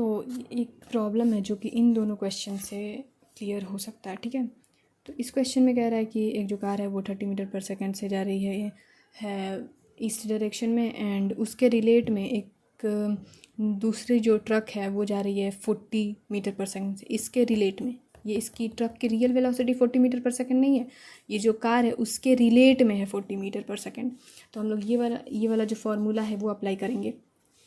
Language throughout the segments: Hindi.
तो एक प्रॉब्लम है जो कि इन दोनों क्वेश्चन से क्लियर हो सकता है, ठीक है। तो इस क्वेश्चन में कह रहा है कि एक जो कार है वो 30 मीटर पर सेकंड से जा रही है ईस्ट डायरेक्शन में, एंड उसके रिलेट में एक दूसरी जो ट्रक है वो जा रही है 40 मीटर पर सेकंड से। इसके रिलेट में, ये इसकी ट्रक की रियल वेलोसिटी 40 मीटर पर सेकंड नहीं है, ये जो कार है उसके रिलेट में है 40 मीटर पर सेकंड। तो हम लोग ये वाला जो फार्मूला है वो अप्लाई करेंगे।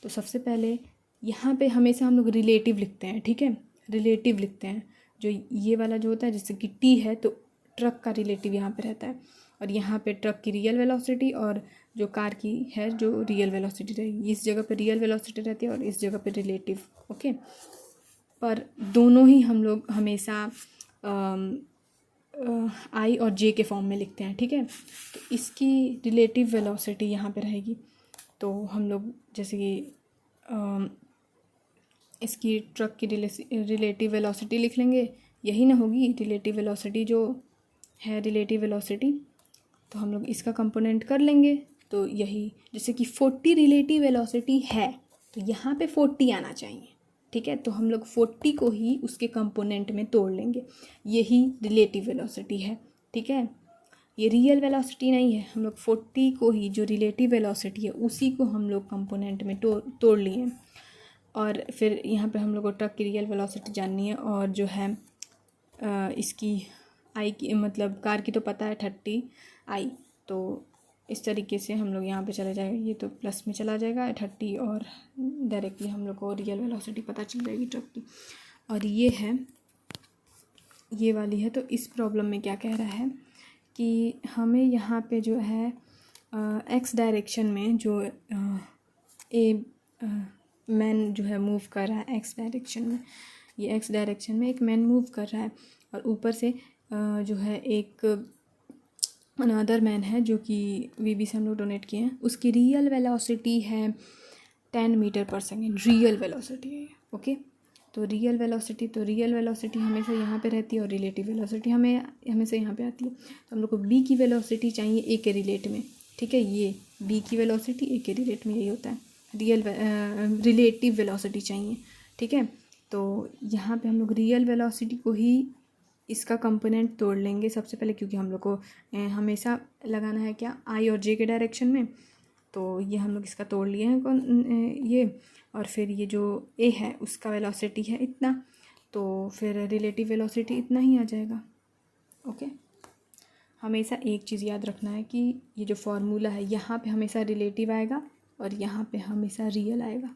तो सबसे पहले यहाँ पे हमेशा हम लोग रिलेटिव लिखते हैं, ठीक है, रिलेटिव लिखते हैं। जो ये वाला जो होता है जैसे कि टी है तो ट्रक का रिलेटिव यहाँ पे रहता है, और यहाँ पे ट्रक की रियल वेलोसिटी और जो कार की है जो रियल वेलोसिटी रहेगी, इस जगह पे रियल वेलोसिटी रहती है और इस जगह पे रिलेटिव, ओके। पर दोनों ही हम लोग हमेशा आई और जे के फॉर्म में लिखते हैं, ठीक है। तो इसकी रिलेटिव वेलोसिटी यहाँ पे रहेगी, तो हम लोग जैसे कि इसकी ट्रक की रिलेटिव वेलोसिटी लिख लेंगे, यही ना होगी रिलेटिव वेलोसिटी जो है रिलेटिव वेलोसिटी। तो हम लोग इसका कंपोनेंट कर लेंगे, तो यही जैसे कि 40 रिलेटिव वेलोसिटी है तो यहाँ पे 40 आना चाहिए, ठीक है। तो हम लोग 40 को ही उसके कंपोनेंट में तोड़ लेंगे, यही रिलेटिव वेलोसिटी है, ठीक है। ये रियल वेलोसिटी नहीं है, हम लोग 40 को ही जो रिलेटिव वेलोसिटी है उसी को हम लोग कंपोनेंट में तोड़ लिए। और फिर यहाँ पे हम लोग को ट्रक की रियल वेलोसिटी जाननी है, और जो है इसकी आई की मतलब कार की तो पता है 30 आई। तो इस तरीके से हम लोग यहाँ पे चले जाएंगे, ये तो प्लस में चला जाएगा 30, और डायरेक्टली हम लोग को रियल वेलोसिटी पता चल जाएगी ट्रक की। और ये है, ये वाली है। तो इस प्रॉब्लम में क्या कह रहा है कि हमें यहाँ पे जो है एक्स डायरेक्शन में जो मैन जो है मूव कर रहा है एक्स डायरेक्शन में, ये एक्स डायरेक्शन में एक मैन मूव कर रहा है, और ऊपर से जो है एक अनदर मैन है जो कि वीबी से हम लोग डोनेट किए हैं, उसकी रियल वेलोसिटी है 10 मीटर पर सेकेंड, रियल वेलोसिटी है, ओके। तो रियल वेलोसिटी हमेशा यहाँ पे रहती है और रिलेटिव वेलोसिटी हमें हमेशा यहाँ पे आती है। तो हम लोग को बी की वेलोसिटी चाहिए ए के रिलेट में, ठीक है। ये बी की वेलोसिटी ए के रिलेट में यही होता है, रिलेटिव वेलोसिटी चाहिए, ठीक है। तो यहाँ पे हम लोग रियल वेलोसिटी को ही इसका कंपोनेंट तोड़ लेंगे सबसे पहले, क्योंकि हम लोग को हमेशा लगाना है क्या, आई और जे के डायरेक्शन में। तो ये हम लोग इसका तोड़ लिए हैं ये, और फिर ये जो ए है उसका वेलोसिटी है इतना, तो फिर रिलेटिव वेलोसिटी इतना ही आ जाएगा, ओके। हमेशा एक चीज़ याद रखना है कि ये जो फार्मूला है यहाँ पे हमेशा रिलेटिव आएगा और यहाँ पे हमेशा रियल आएगा।